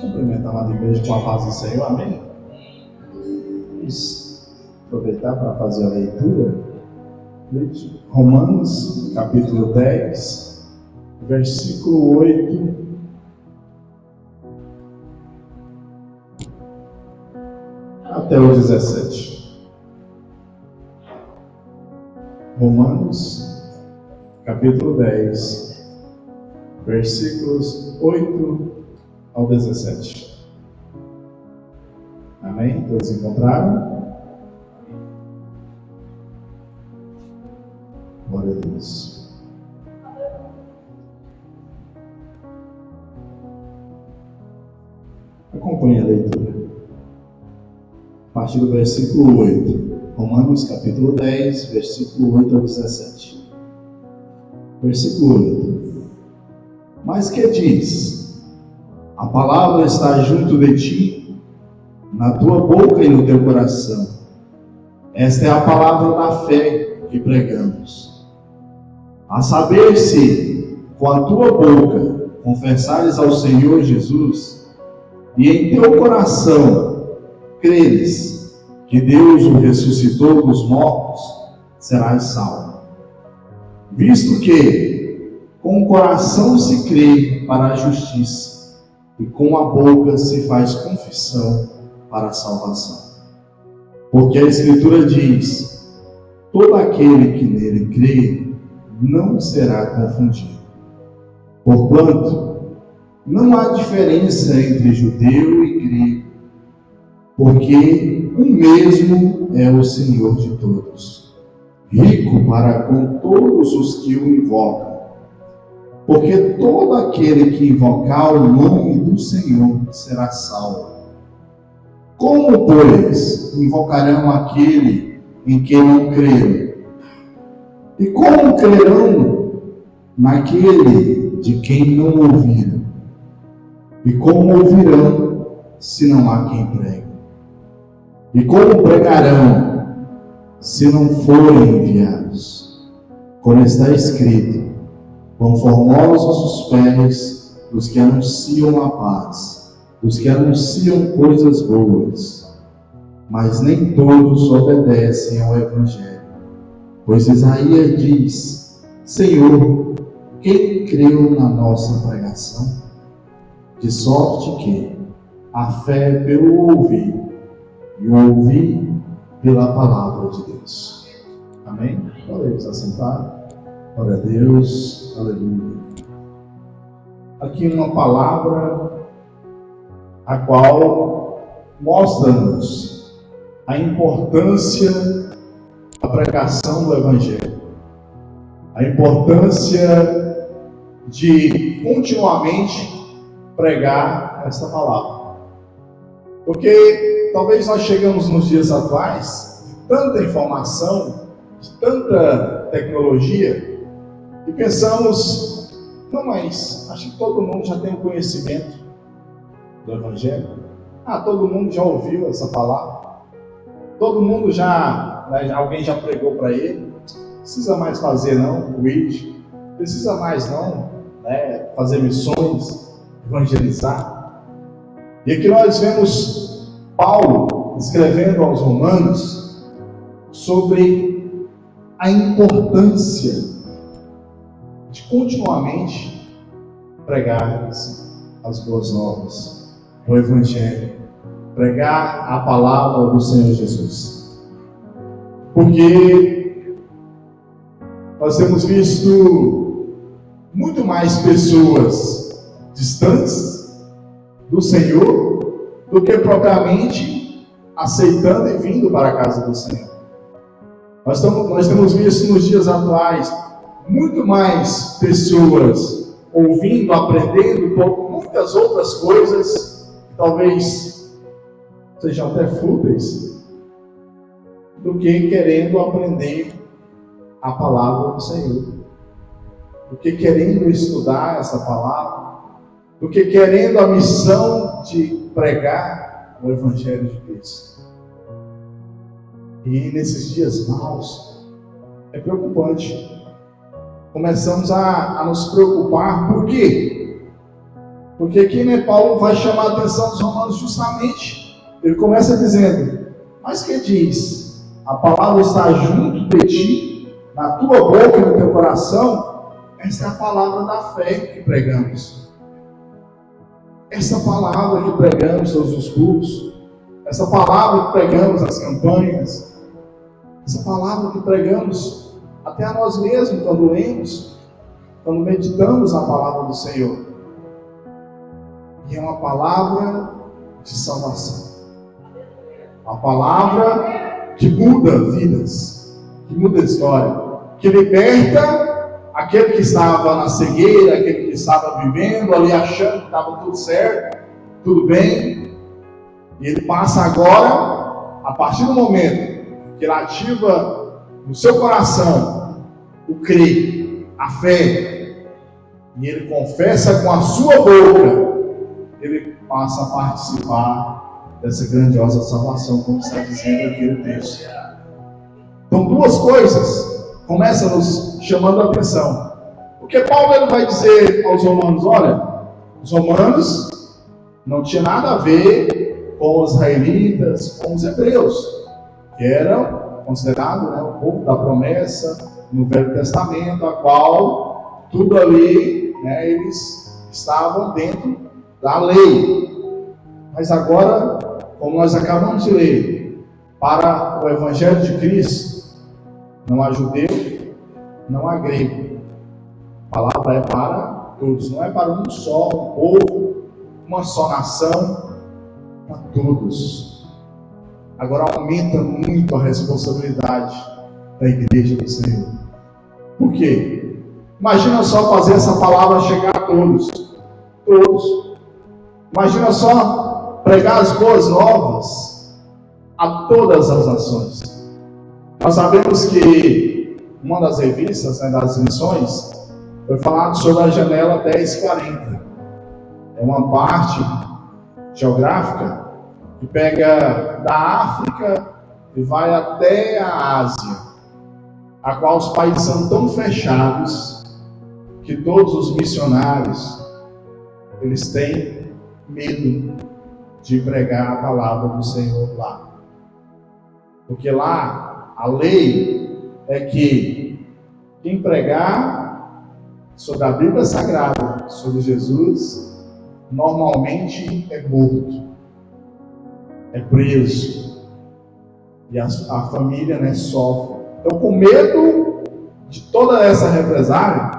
Cumprimentar a amada igreja com a paz do Senhor, amém? Vamos aproveitar para fazer a leitura. Romanos, capítulo 10, versículo 8 até o 17. Romanos, capítulo 10, versículos 8 ao 17. Amém? Todos encontraram? Glória a Deus. Acompanhe a leitura. A partir do versículo 8. Romanos capítulo 10, versículo 8 ao 17. Versículo 8. Mas que diz? A palavra está junto de ti, na tua boca e no teu coração. Esta é a palavra da fé que pregamos. A saber, se com a tua boca confessares ao Senhor Jesus e em teu coração creres que Deus o ressuscitou dos mortos, serás salvo. Visto que com o coração se crê para a justiça e com a boca se faz confissão para a salvação. Porque a Escritura diz: todo aquele que nele crê não será confundido. Porquanto, não há diferença entre judeu e grego, porque o mesmo é o Senhor de todos, rico para com todos os que o invocam. Porque todo aquele que invocar o nome do Senhor será salvo. Como, pois, invocarão aquele em quem não creram? E como crerão naquele de quem não ouviram? E como ouvirão se não há quem pregue? E como pregarão se não forem enviados? Como está escrito: quão formosos os pés dos que anunciam a paz, dos que anunciam coisas boas. Mas nem todos obedecem ao Evangelho. Pois Isaías diz: Senhor, quem creu na nossa pregação? De sorte que a fé é pelo ouvir, e o ouvir pela palavra de Deus. Amém? Podemos assentar. Glória a Deus. Aleluia. Aqui uma palavra a qual mostra-nos a importância da pregação do Evangelho, a importância de continuamente pregar esta palavra, porque talvez nós chegamos nos dias atuais de tanta informação, de tanta tecnologia, e pensamos: não, mas acho que todo mundo já tem o conhecimento do Evangelho. Todo mundo já ouviu essa palavra, todo mundo alguém já pregou para ele, precisa mais fazer não, precisa mais não, fazer missões, evangelizar. E aqui nós vemos Paulo escrevendo aos Romanos sobre a importância de continuamente pregar as boas novas, o Evangelho, pregar a palavra do Senhor Jesus. Porque nós temos visto muito mais pessoas distantes do Senhor do que propriamente aceitando e vindo para a casa do Senhor. Nós temos visto nos dias atuais muito mais pessoas ouvindo, aprendendo por muitas outras coisas que talvez sejam até fúteis, do que querendo aprender a palavra do Senhor, do que querendo estudar essa palavra, do que querendo a missão de pregar o Evangelho de Cristo. E nesses dias maus é preocupante. Começamos a nos preocupar. Por quê? Porque aqui, né, Paulo vai chamar a atenção dos romanos justamente, ele começa dizendo, mas que diz, a palavra está junto de ti, na tua boca e no teu coração, essa é a palavra da fé que pregamos. Essa palavra que pregamos todos os cultos, essa palavra que pregamos nas campanhas, essa palavra que pregamos até a nós mesmos quando lemos, quando meditamos na palavra do Senhor. E é uma palavra de salvação. Uma palavra que muda vidas, que muda a história, que liberta aquele que estava na cegueira, aquele que estava vivendo ali achando que estava tudo certo, tudo bem. E ele passa agora, a partir do momento que ele ativa no seu coração o crer, a fé, e ele confessa com a sua boca, ele passa a participar dessa grandiosa salvação, como está dizendo aquele texto. Então, duas coisas começam a nos chamando a atenção. Porque Paulo ele vai dizer aos romanos, olha, os romanos não tinham nada a ver com os israelitas, com os hebreus, que eram considerados, né, o povo da promessa no Velho Testamento, a qual tudo ali, né, eles estavam dentro da lei. Mas agora, como nós acabamos de ler, para o Evangelho de Cristo, não há judeu, não há grego. A palavra é para todos, não é para um só, um povo, uma só nação, para todos. Agora aumenta muito a responsabilidade da igreja do Senhor. Por quê? Imagina só fazer essa palavra chegar a todos. Todos. Imagina só pregar as boas novas a todas as nações. Nós sabemos que uma das revistas, né, das missões, foi falado sobre a janela 1040. É uma parte geográfica que pega da África e vai até a Ásia, a qual os países são tão fechados que todos os missionários eles têm medo de pregar a palavra do Senhor lá. Porque lá a lei é que quem pregar sobre a Bíblia Sagrada, sobre Jesus, normalmente é morto, é preso, e a família, né, sofre. Então, com medo de toda essa represália,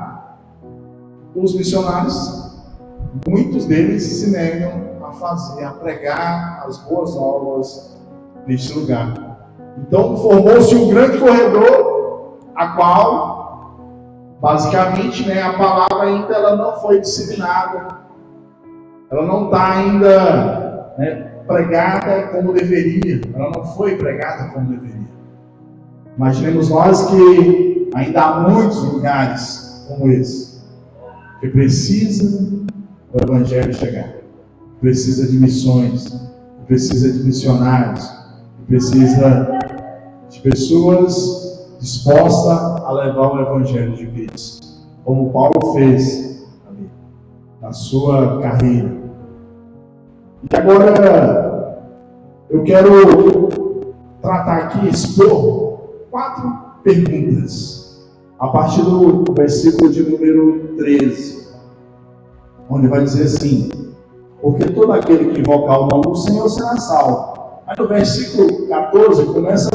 os missionários, muitos deles se negam a fazer, a pregar as boas novas neste lugar. Então, formou-se um grande corredor, a qual, basicamente, né, a palavra ainda ela não foi disseminada, ela não está ainda, né, pregada como deveria, ela não foi pregada como deveria. Imaginemos nós que ainda há muitos lugares como esse, que precisa o Evangelho chegar, precisa de missões, precisa de missionários, precisa de pessoas dispostas a levar o Evangelho de Cristo, como Paulo fez ali, na sua carreira. E agora eu quero tratar aqui, expor 4 perguntas, a partir do versículo de número 13, onde vai dizer assim: porque todo aquele que invocar o nome do Senhor será salvo. Aí no versículo 14 começa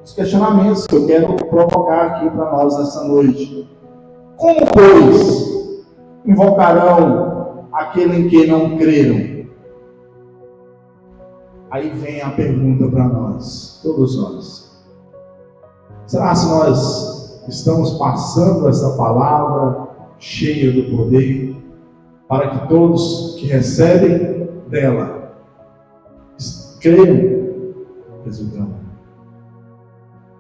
os questionamentos que eu quero provocar aqui para nós nessa noite. Como, pois, invocarão aquele em que não creram? Aí vem a pergunta para nós, todos nós. Será que nós estamos passando essa palavra cheia do poder para que todos que recebem dela creiam? Resultado.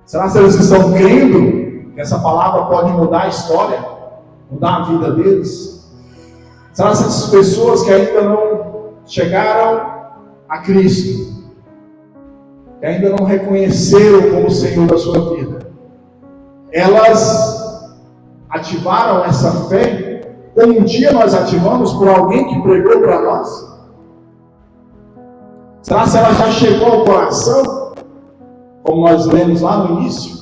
Será que eles estão crendo que essa palavra pode mudar a história, mudar a vida deles? Será que essas pessoas que ainda não chegaram a Cristo, que ainda não reconheceram como Senhor da sua vida, elas ativaram essa fé como um dia nós ativamos por alguém que pregou para nós? Será que ela já chegou ao coração, como nós lemos lá no início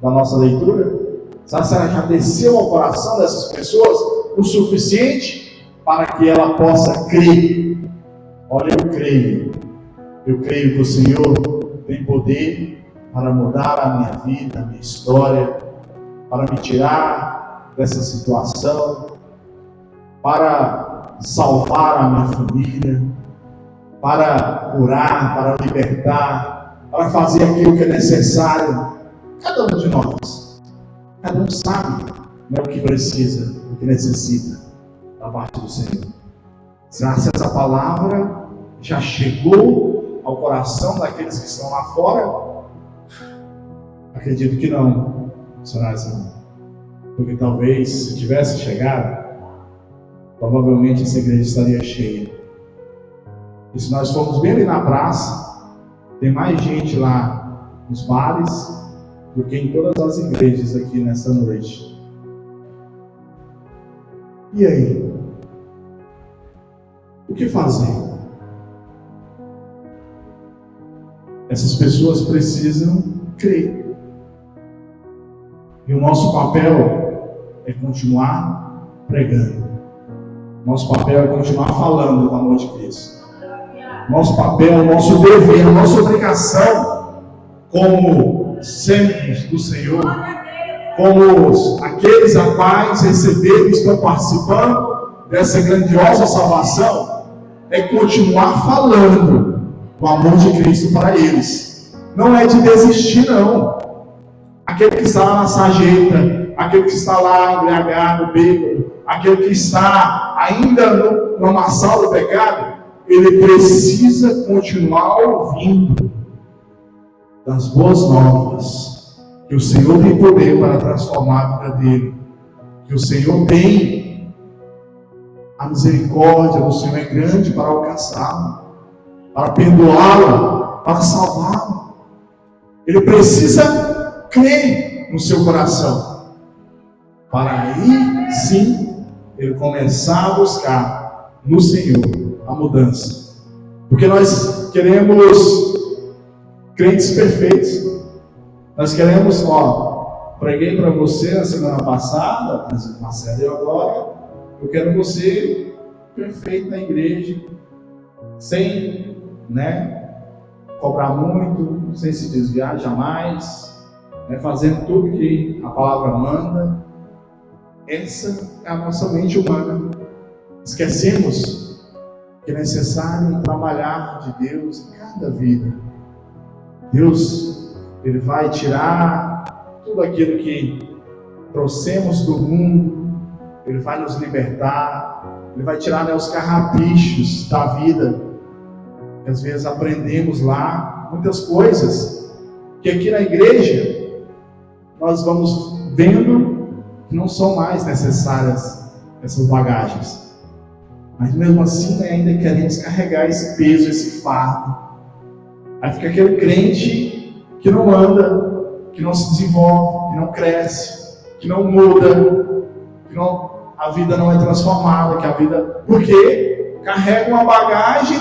da nossa leitura? Será que ela já desceu ao coração dessas pessoas o suficiente para que ela possa crer? Olha, eu creio que o Senhor tem poder para mudar a minha vida, a minha história, para me tirar dessa situação, para salvar a minha família, para curar, para libertar, para fazer aquilo que é necessário. Cada um de nós, cada um sabe, né, o que precisa, o que necessita da parte do Senhor. Será que essa palavra já chegou ao coração daqueles que estão lá fora? Acredito que não, senhoras e senhores. Porque talvez, se tivesse chegado, provavelmente essa igreja estaria cheia. E se nós formos bem ali na praça, tem mais gente lá nos bares do que em todas as igrejas aqui nessa noite. E aí? O que fazer? Essas pessoas precisam crer. E o nosso papel é continuar pregando. Nosso papel é continuar falando do amor de Cristo. Nosso papel, nosso dever, nossa obrigação, como servos do Senhor, como aqueles a quais receberam e estão participando dessa grandiosa salvação, é continuar falando o amor de Cristo para eles. Não é de desistir, não. Aquele que está lá na sarjeta, aquele que está lá embriagado, bêbado, aquele que está ainda no lamaçal do pecado, ele precisa continuar ouvindo das boas novas, que o Senhor tem poder para transformar a vida dele, que o Senhor tem, a misericórdia do Senhor é grande para alcançá-lo, para perdoá-lo, para salvá-lo. Ele precisa crer no seu coração, para aí sim ele começar a buscar no Senhor a mudança. Porque nós queremos crentes perfeitos. Nós queremos, preguei para você na semana passada, mas Marcelo e agora, eu quero você perfeito na igreja, sem, cobrar muito, sem se desviar jamais, fazendo tudo que a palavra manda. Essa é a nossa mente humana. Esquecemos que é necessário trabalhar de Deus em cada vida. Deus, Ele vai tirar tudo aquilo que trouxemos do mundo, Ele vai nos libertar, Ele vai tirar os carrapichos da vida, que às vezes aprendemos lá, muitas coisas, que aqui na igreja, nós vamos vendo que não são mais necessárias essas bagagens. Mas mesmo assim, ainda queremos carregar esse peso, esse fardo. Aí fica aquele crente que não anda, que não se desenvolve, que não cresce, que não muda, que a vida não é transformada, que a vida... Porque carrega uma bagagem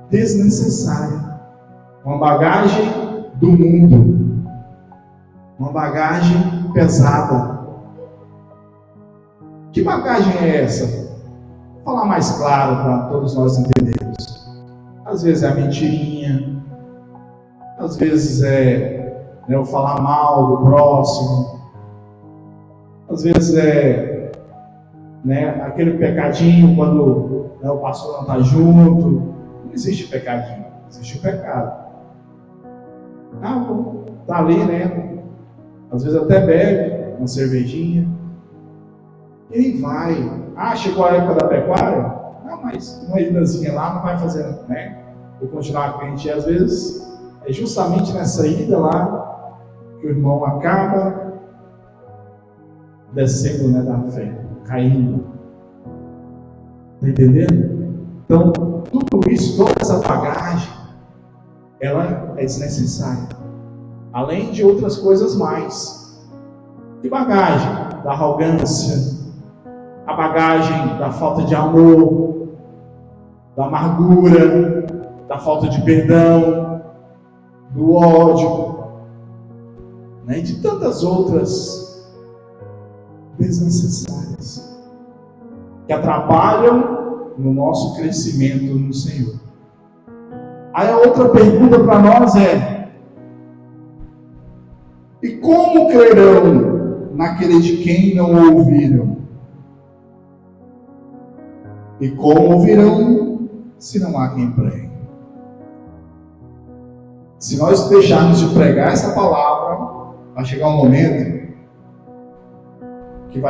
desnecessária, uma bagagem do mundo, uma bagagem pesada. Que bagagem é essa? Vou falar mais claro para todos nós entendermos. Às vezes é a mentirinha, às vezes é o falar mal do próximo, às vezes é aquele pecadinho quando o pastor não está junto. Não existe pecadinho, existe o pecado. Está ali, às vezes até bebe uma cervejinha, e aí vai. Chegou a época da pecuária? Não, mas uma idazinha lá não vai fazer, Vou continuar crente. E às vezes é justamente nessa ida lá que o irmão acaba descendo da fé, caindo. Está entendendo? Então, tudo isso, toda essa bagagem, ela é desnecessária. Além de outras coisas mais. Que bagagem? Da arrogância, a bagagem da falta de amor, da amargura, da falta de perdão, do ódio, né? E de tantas outras desnecessárias que atrapalham no nosso crescimento no Senhor. Aí a outra pergunta para nós é: e como crerão naquele de quem não ouviram? E como ouvirão se não há quem pregue? Se nós deixarmos de pregar essa palavra, vai chegar um momento que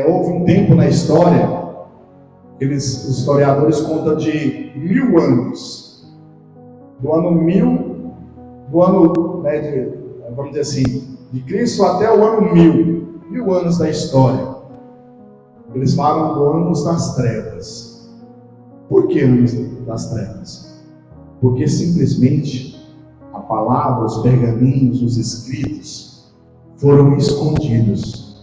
houve um tempo na história, os historiadores contam de 1000 anos, do ano 1000, vamos dizer assim, de Cristo até o ano 1000 anos da história. Eles falam do anos das trevas. Por que anos das trevas? Porque simplesmente a palavra, os pergaminhos, os escritos foram escondidos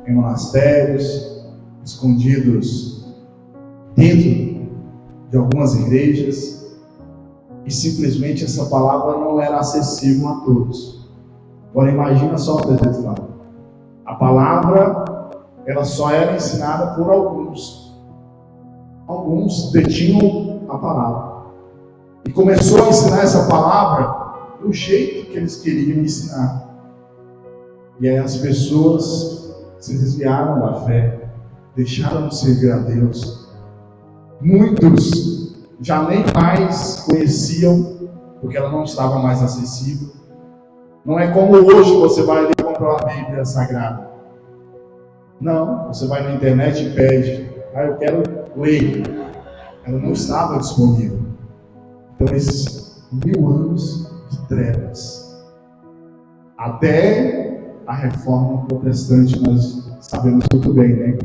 em monastérios, escondidos dentro de algumas igrejas, e simplesmente essa palavra não era acessível a todos. Agora imagina só o presente fala. A palavra, ela só era ensinada por alguns. Alguns detinham a palavra. E começou a ensinar essa palavra do jeito que eles queriam ensinar. E aí as pessoas se desviaram da fé, deixaram de servir a Deus. Muitos já nem mais conheciam, porque ela não estava mais acessível. Não é como hoje você vai ali comprar uma Bíblia Sagrada. Não, você vai na internet e pede: eu quero ler. Ela não estava disponível. Então esses 1000 anos de trevas, até a reforma protestante, nós sabemos muito bem, né?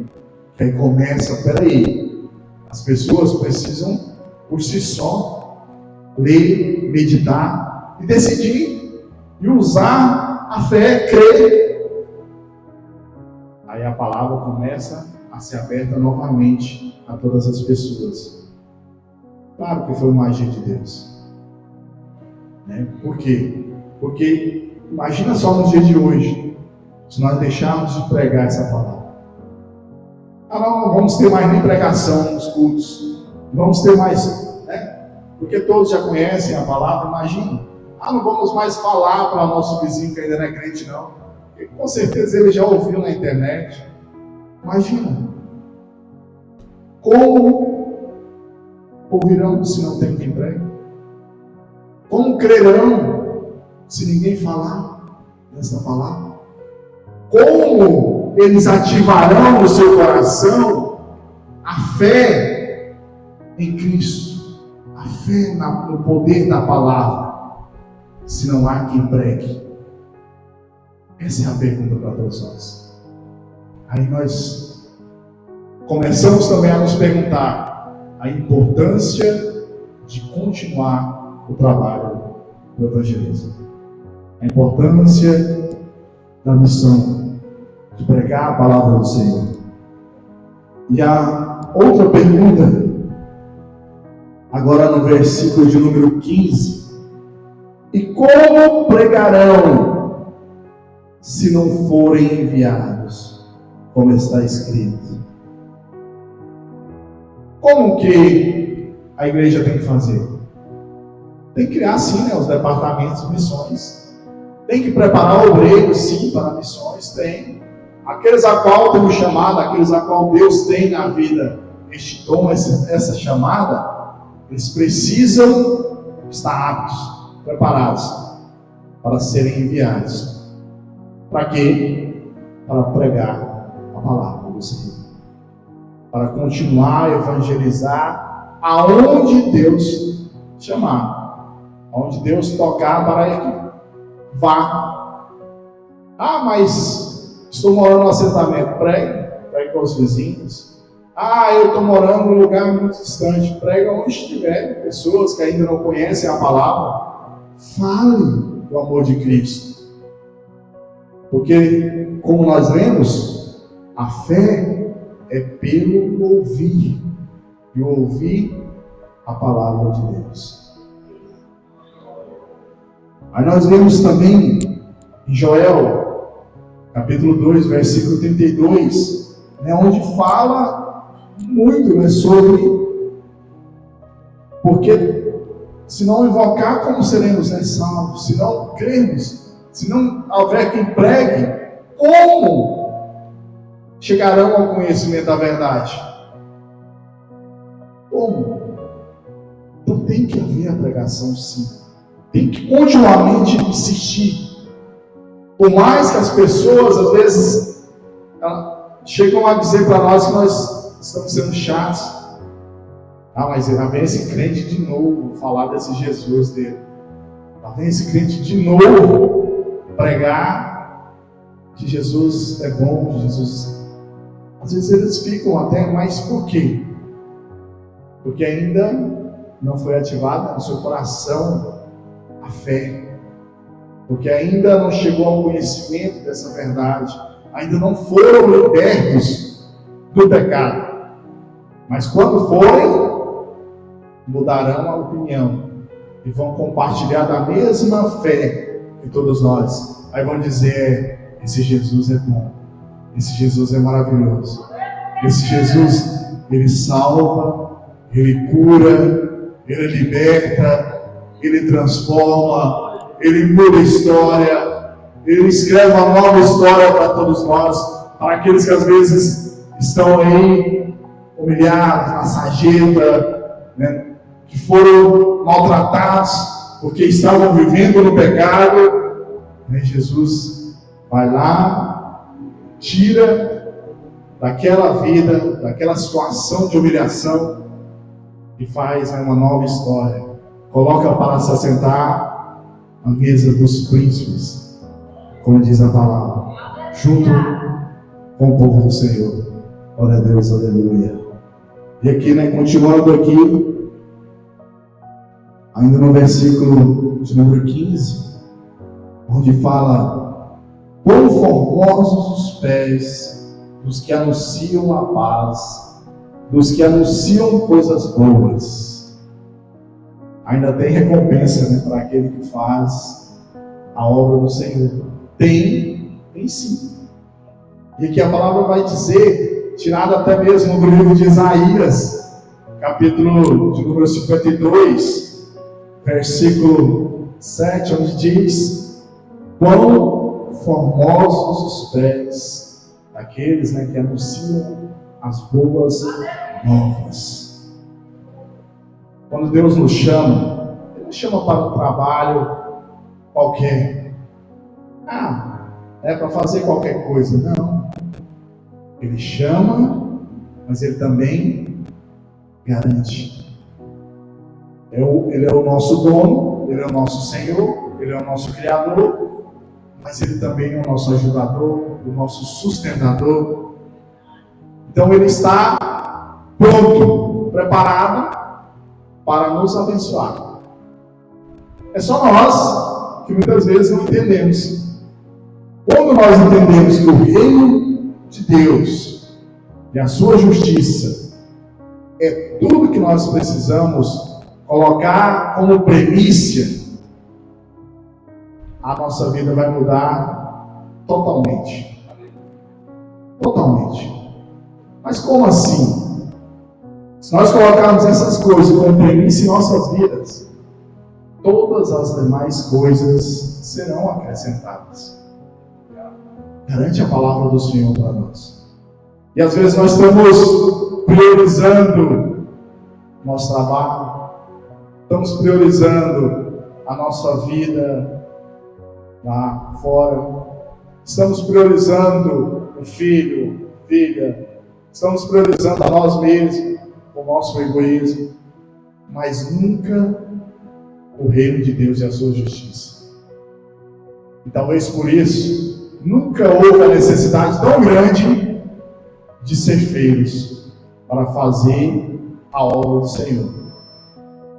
Que aí começa, peraí, as pessoas precisam por si só ler, meditar e decidir e usar a fé, crer. Aí a palavra começa a ser aberta novamente a todas as pessoas. Claro que foi uma magia de Deus, né? Por quê? Porque imagina só no dia de hoje, se nós deixarmos de pregar essa palavra. Não vamos ter mais nem pregação nos cultos, não vamos ter mais, né? Porque todos já conhecem a palavra. Imagina, não vamos mais falar para o nosso vizinho que ainda não é crente, não, porque com certeza ele já ouviu na internet. Imagina, como ouvirão se não tem quem pregue? Como crerão se ninguém falar dessa palavra? Como eles ativarão no seu coração a fé em Cristo, a fé no poder da palavra, se não há quem pregue? Essa é a pergunta para todos nós. Aí nós começamos também a nos perguntar a importância de continuar o trabalho do evangelismo, a importância da missão de pregar a palavra do Senhor. E a outra pergunta, agora no versículo de número 15: e como pregarão se não forem enviados, como está escrito? Como que a igreja tem que fazer? Tem que criar sim, os departamentos de missões. Tem que preparar obreiros sim para missões, tem. Aqueles a qual temos chamado, aqueles a qual Deus tem na vida este dom, essa chamada, eles precisam estar aptos, preparados para serem enviados. Para quê? Para pregar a palavra do Senhor, para continuar a evangelizar aonde Deus chamar, aonde Deus tocar para ele, vá. Mas estou morando no assentamento, pregue para os vizinhos. Eu estou morando num lugar muito distante, prega onde estiver. Pessoas que ainda não conhecem a palavra, fale do amor de Cristo. Porque, como nós lemos, a fé é pelo ouvir, e ouvir a palavra de Deus. Aí nós vemos também em Joel, capítulo 2, versículo 32, onde fala muito sobre porque se não invocar, como seremos salvos? Se não crermos, se não houver quem pregue, como chegarão ao conhecimento da verdade? Como? Então tem que haver a pregação, sim. Tem que continuamente insistir. Por mais que as pessoas, às vezes, chegam a dizer para nós que nós estamos sendo chatos. Mas lá vem esse crente de novo falar desse Jesus dele. Lá vem esse crente de novo pregar que Jesus é bom, que Jesus... Às vezes eles ficam até, mas por quê? Porque ainda não foi ativada no seu coração a fé. Porque ainda não chegou ao conhecimento dessa verdade. Ainda não foram libertos do pecado. Mas quando forem, mudarão a opinião e vão compartilhar da mesma fé que todos nós. Aí vão dizer: esse Jesus é bom, esse Jesus é maravilhoso, esse Jesus, ele salva, ele cura, ele liberta, ele transforma, ele muda a história, ele escreve uma nova história para todos nós, para aqueles que às vezes estão aí humilhados, na sarjeta, que foram maltratados porque estavam vivendo no pecado. Jesus vai lá, tira daquela vida, daquela situação de humilhação e faz uma nova história. Coloca para se assentar à mesa dos príncipes, como diz a palavra, junto com o povo do Senhor. Glória a Deus, aleluia. E aqui, continuando aqui, ainda no versículo de número 15, onde fala: quão formosos os pés dos que anunciam a paz, dos que anunciam coisas boas. Ainda tem recompensa, para aquele que faz a obra do Senhor. Tem sim. E aqui a palavra vai dizer, tirada até mesmo do livro de Isaías, capítulo de número 52, versículo 7, onde diz: quão formosos os pés daqueles que anunciam as boas novas. Quando Deus nos chama, Ele nos chama para um trabalho qualquer. É para fazer qualquer coisa. Não. Ele chama, mas Ele também garante. Ele é o nosso dono, Ele é o nosso Senhor, Ele é o nosso Criador, mas Ele também é o nosso ajudador, o nosso sustentador. Então Ele está pronto, preparado para nos abençoar. É só nós que muitas vezes não entendemos. Quando nós entendemos que o reino de Deus e a sua justiça é tudo que nós precisamos colocar como primícia, a nossa vida vai mudar totalmente. Totalmente. Mas como assim? Se nós colocarmos essas coisas como primícia em nossas vidas, todas as demais coisas serão acrescentadas. Garante a palavra do Senhor para nós. E às vezes nós estamos priorizando nosso trabalho, estamos priorizando a nossa vida lá fora, estamos priorizando o filho, filha, estamos priorizando a nós mesmos, o nosso egoísmo, mas nunca o reino de Deus e a sua justiça. E talvez por isso nunca houve a necessidade tão grande de ser feitos para fazer a obra do Senhor.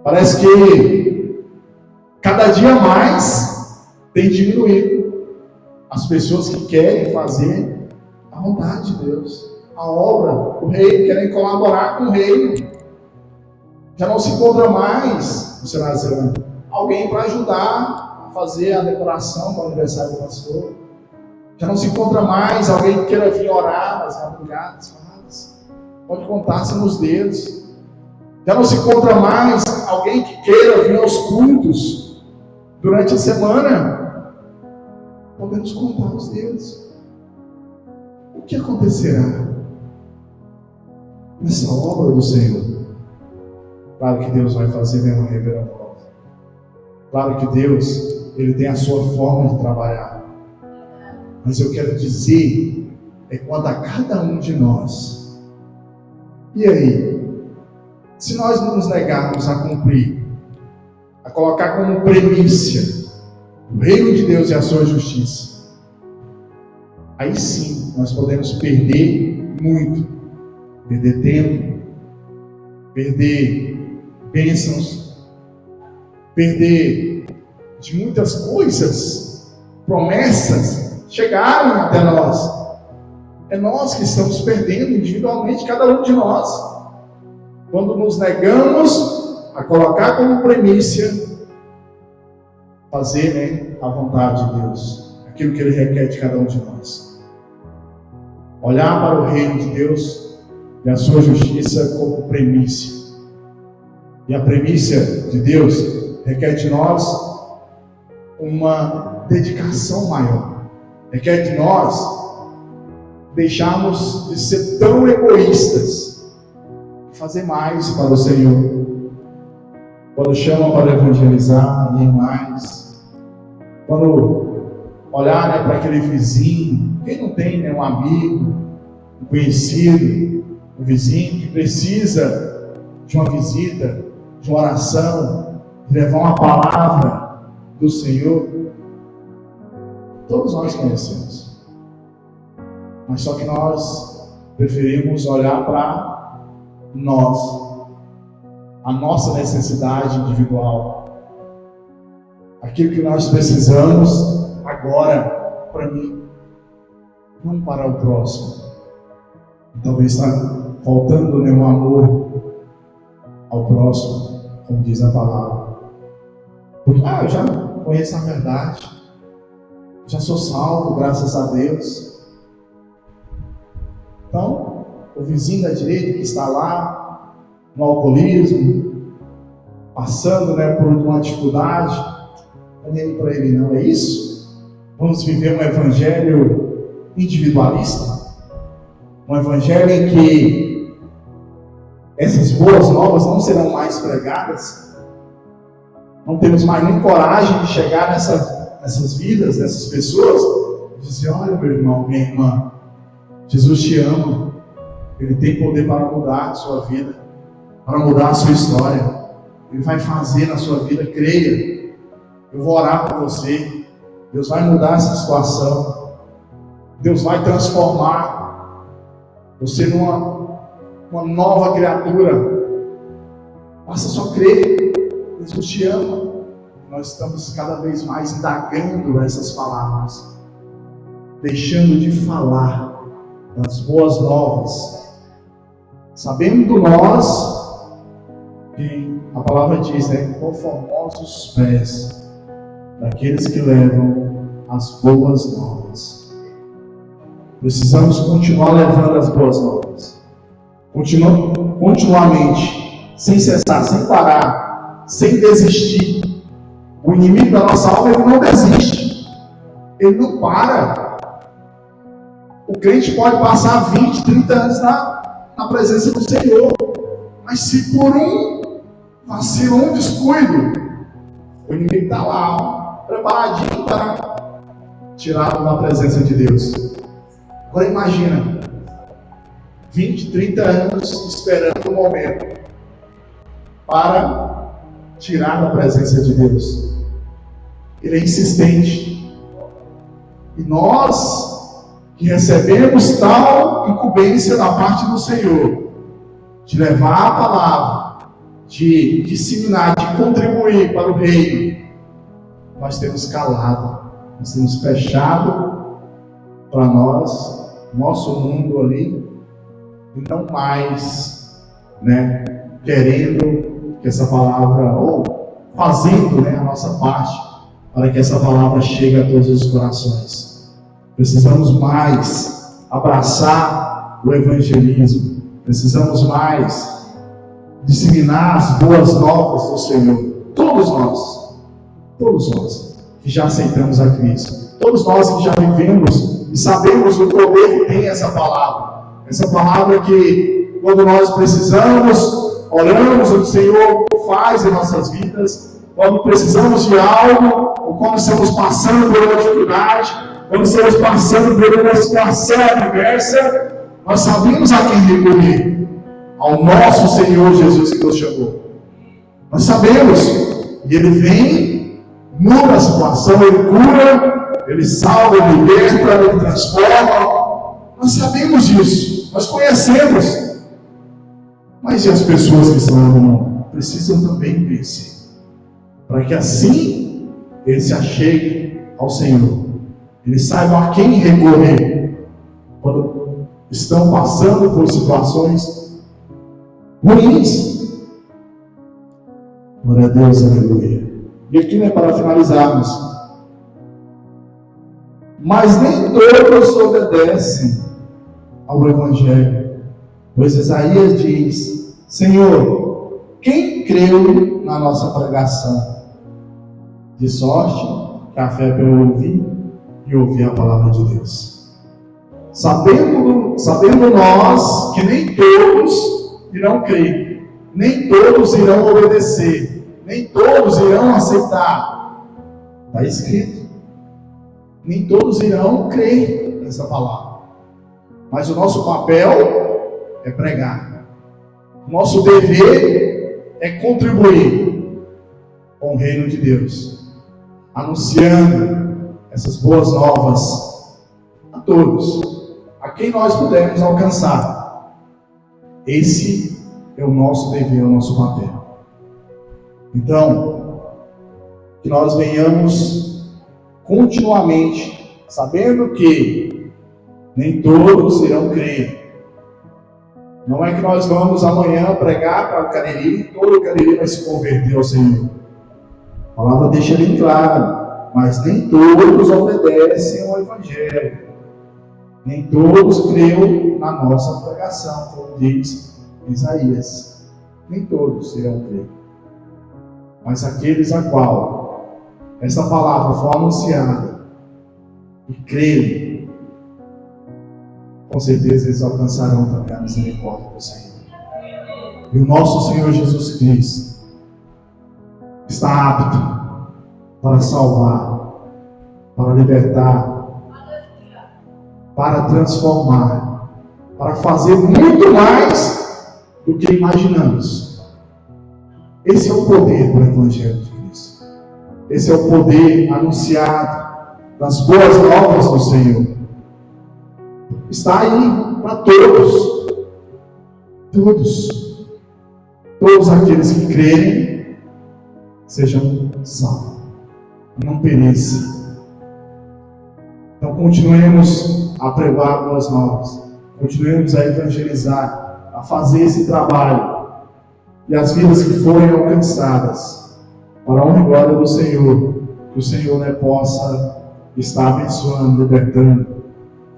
Parece que cada dia mais tem diminuído. as pessoas que querem fazer a vontade de Deus, a obra, o reino, querem colaborar com o reino. Já não se encontra mais, você vai dizer, alguém para ajudar a fazer a decoração para o aniversário do pastor. Já não se encontra mais alguém que queira vir orar nas madrugadas. Pode contar-se nos dedos. Já não se encontra mais alguém que queira vir aos cultos durante a semana. Podemos contar os dedos. O que acontecerá nessa obra do Senhor? Claro que Deus vai fazer uma reviravolta. Claro que Deus, Ele tem a sua forma de trabalhar. Mas eu quero dizer, é quanto a cada um de nós. E aí? Se nós não nos negarmos a cumprir, a colocar como premissa o reino de Deus e a sua justiça, aí sim nós podemos perder muito, perder tempo, perder bênçãos, perder de muitas coisas, promessas chegarem até nós. É nós que estamos perdendo individualmente, cada um de nós, quando nos negamos a colocar como premissa fazer, a vontade de Deus, aquilo que Ele requer de cada um de nós. Olhar para o reino de Deus e a sua justiça como premissa. E a premissa de Deus requer de nós uma dedicação maior. Requer de nós deixarmos de ser tão egoístas, fazer mais para o Senhor. Quando chamam para evangelizar, ir mais. Quando olhar para aquele vizinho, quem não tem um amigo, um conhecido, um vizinho que precisa de uma visita, de uma oração, de levar uma palavra do Senhor. Todos nós conhecemos. Mas só que nós preferimos olhar para nós, a nossa necessidade individual, aquilo que nós precisamos agora para mim, não para o próximo. Talvez está faltando um amor ao próximo, como diz a palavra. Porque eu já conheço a verdade, já sou salvo, graças a Deus. Então, o vizinho da direita que está lá no alcoolismo, passando por uma dificuldade, não é nem para ele não, é isso? Vamos viver um evangelho individualista? Um evangelho em que essas boas novas não serão mais pregadas? Não temos mais nem coragem de chegar nessas vidas, nessas pessoas, e dizer, olha meu irmão, minha irmã, Jesus te ama, Ele tem poder para mudar a sua vida, para mudar a sua história. Ele vai fazer na sua vida, creia. Eu vou orar por você. Deus vai mudar essa situação. Deus vai transformar você numa nova criatura. Basta só crer. Jesus te ama. Nós estamos cada vez mais indagando essas palavras, deixando de falar das boas novas, sabendo nós que a palavra diz, conformosos os pés daqueles que levam as boas novas. Precisamos continuar levando as boas novas, continuamente, sem cessar, sem parar, sem desistir. O inimigo da nossa alma, ele não desiste, ele não para. O crente pode passar 20, 30 anos na presença do Senhor, mas se por um vacilo, um descuido, o inimigo está lá, preparadinho para tirá-lo da presença de Deus. Agora imagina, 20, 30 anos esperando o momento para tirar da presença de Deus. Ele é insistente. E nós que recebemos tal incumbência da parte do Senhor, de levar a palavra, de disseminar, de contribuir para o reino, nós temos calado, nós temos fechado para nós, nosso mundo ali, e não mais, querendo que essa palavra, ou fazendo, a nossa parte, para que essa palavra chegue a todos os corações. Precisamos mais abraçar o evangelismo, precisamos mais disseminar as boas novas do Senhor. Todos nós que já aceitamos a Cristo, todos nós que já vivemos e sabemos o poder que tem essa palavra que quando nós precisamos, oramos, o Senhor faz em nossas vidas. Quando precisamos de algo, ou quando estamos passando por uma dificuldade, quando estamos passando por uma situação adversa, nós sabemos a quem recorrer, ao nosso Senhor Jesus que nos chamou. Nós sabemos, e Ele vem, muda a situação, Ele cura, Ele salva, Ele liberta, Ele transforma. Nós sabemos disso, nós conhecemos. Mas e as pessoas que estão no mundo? Precisam também conhecer, para que assim eles se acheguem ao Senhor, eles saibam a quem recorrer quando estão passando por situações ruins. Glória a Deus, aleluia. E aqui para finalizarmos, mas nem todos obedecem ao Evangelho, pois Isaías diz: Senhor, quem creu na nossa pregação? De sorte que a fé é pelo ouvir e ouvir a palavra de Deus. Sabendo nós que nem todos irão crer, nem todos irão obedecer, nem todos irão aceitar. Está escrito. Nem todos irão crer nessa palavra. Mas o nosso papel é pregar. O nosso dever é contribuir com o reino de Deus, anunciando essas boas novas a todos, a quem nós pudermos alcançar. Esse é o nosso dever, o nosso papel. Então, que nós venhamos continuamente, sabendo que nem todos irão crer. Não é que nós vamos amanhã pregar para o Cariri e todo o Cariri vai se converter ao Senhor. A palavra deixa bem claro, mas nem todos obedecem ao Evangelho. Nem todos creem na nossa pregação, como diz Isaías. Nem todos irão crer. Mas aqueles a qual essa palavra for anunciada e crerem, com certeza eles alcançarão também a misericórdia do Senhor. E o nosso Senhor Jesus Cristo está apto para salvar, para libertar, para transformar, para fazer muito mais do que imaginamos. Esse é o poder do Evangelho de Cristo. Esse é o poder anunciado das boas novas do Senhor. Está aí para todos. Todos aqueles que crerem sejam salvos, não pereçam. Então continuemos a pregar boas novas, continuemos a evangelizar, a fazer esse trabalho, e as vidas que forem alcançadas, para a honra e glória do Senhor, que o Senhor possa estar abençoando, libertando.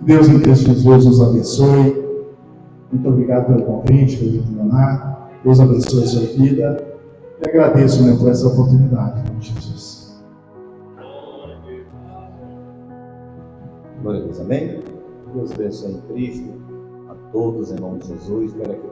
Deus em Cristo Jesus os abençoe. Muito obrigado pelo convite, pelo Leonardo. Deus abençoe a sua vida. E agradeço por essa oportunidade, em nome de Jesus. Glória a Deus, amém? Deus abençoe em Cristo a todos, em nome de Jesus. Quero aqui